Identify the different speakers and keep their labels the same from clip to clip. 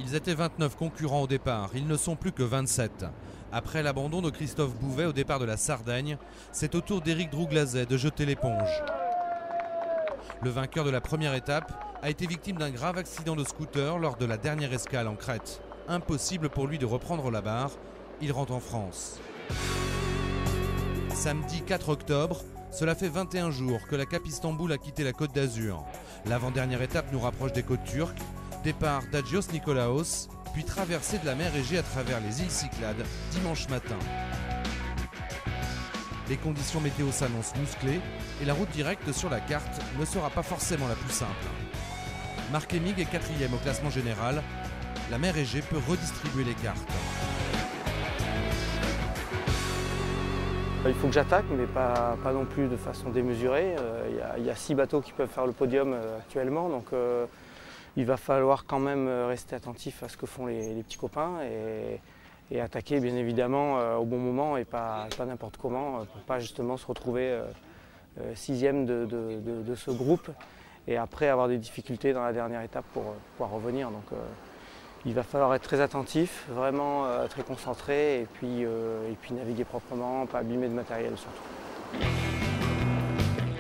Speaker 1: Ils étaient 29 concurrents au départ, ils ne sont plus que 27. Après l'abandon de Christophe Bouvet au départ de la Sardaigne, c'est au tour d'Éric Drouglazet de jeter l'éponge. Le vainqueur de la première étape a été victime d'un grave accident de scooter lors de la dernière escale en Crète. Impossible pour lui de reprendre la barre, il rentre en France. Samedi 4 octobre, cela fait 21 jours que la Cap Istanbul a quitté la Côte d'Azur. L'avant-dernière étape nous rapproche des côtes turques. Départ d'Agios Nikolaos, puis traversée de la mer Égée à travers les îles Cyclades dimanche matin. Les conditions météo s'annoncent musclées et la route directe sur la carte ne sera pas forcément la plus simple. Marc Emig est 4e au classement général. La mer Égée peut redistribuer les cartes.
Speaker 2: Il faut que j'attaque, mais pas non plus de façon démesurée. Il y a 6 bateaux qui peuvent faire le podium actuellement, donc il va falloir quand même rester attentif à ce que font les petits copains et attaquer bien évidemment au bon moment et pas n'importe comment, pour pas justement se retrouver 6e de ce groupe et après avoir des difficultés dans la dernière étape pour pouvoir revenir. Donc, il va falloir être très attentif, vraiment très concentré et puis naviguer proprement, pas abîmer de matériel surtout.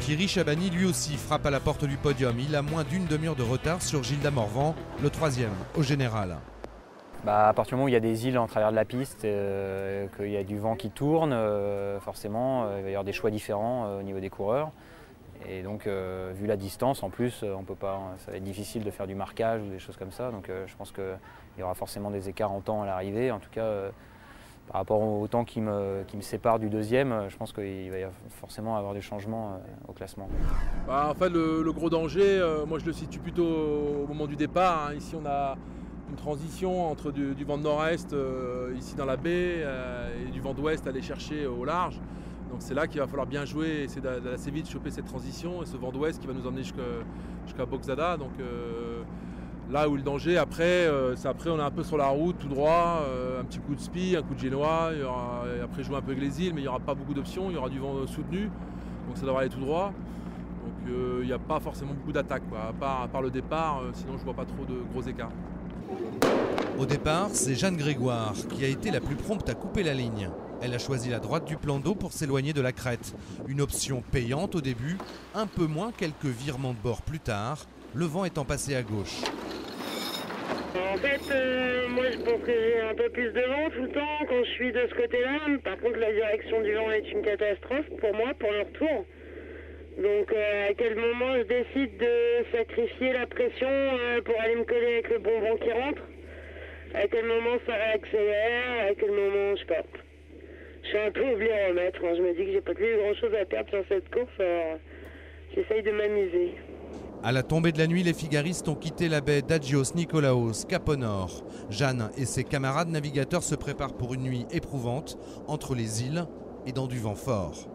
Speaker 1: Thierry Chabani lui aussi frappe à la porte du podium. Il a moins d'une demi-heure de retard sur Gilda Morvan, le 3e au général.
Speaker 3: À partir du moment où il y a des îles en travers de la piste, qu'il y a du vent qui tourne, forcément il va y avoir des choix différents au niveau des coureurs. Et donc, vu la distance, en plus, on peut pas, ça va être difficile de faire du marquage ou des choses comme ça. Donc, je pense qu'il y aura forcément des écarts en temps à l'arrivée. En tout cas, par rapport au temps qui me sépare du 2e, je pense qu'il va y avoir forcément avoir des changements au classement.
Speaker 4: En fait, le gros danger, moi je le situe plutôt au moment du départ. Ici, on a une transition entre du vent de nord-est, ici dans la baie, et du vent d'ouest à aller chercher au large. Donc c'est là qu'il va falloir bien jouer, essayer d'assez vite choper cette transition et ce vent d'ouest qui va nous emmener jusqu'à Bokzada. Donc là où le danger, après on est un peu sur la route tout droit, un petit coup de spi, un coup de génois, et après jouer un peu avec les îles, mais il n'y aura pas beaucoup d'options, il y aura du vent soutenu, donc ça devrait aller tout droit. Donc il n'y a pas forcément beaucoup d'attaques, à part le départ, sinon je ne vois pas trop de gros écarts.
Speaker 1: Au départ, c'est Jeanne Grégoire qui a été la plus prompte à couper la ligne. Elle a choisi la droite du plan d'eau pour s'éloigner de la crête. Une option payante au début, un peu moins quelques virements de bord plus tard, le vent étant passé à gauche.
Speaker 5: En fait, moi je pense que j'ai un peu plus de vent tout le temps quand je suis de ce côté-là. Par contre, la direction du vent est une catastrophe pour moi, pour le retour. Donc à quel moment je décide de sacrifier la pression pour aller me coller avec le bon vent qui rentre? À quel moment ça réaccélère? À quel moment, je sais pas. Je suis un peu oublié à remettre. Je me dis que j'ai pas plus grand chose à perdre sur cette course, alors j'essaye de m'amuser.
Speaker 1: À la tombée de la nuit, les figaristes ont quitté la baie d'Agios Nikolaos, cap au nord. Jeanne et ses camarades navigateurs se préparent pour une nuit éprouvante entre les îles et dans du vent fort.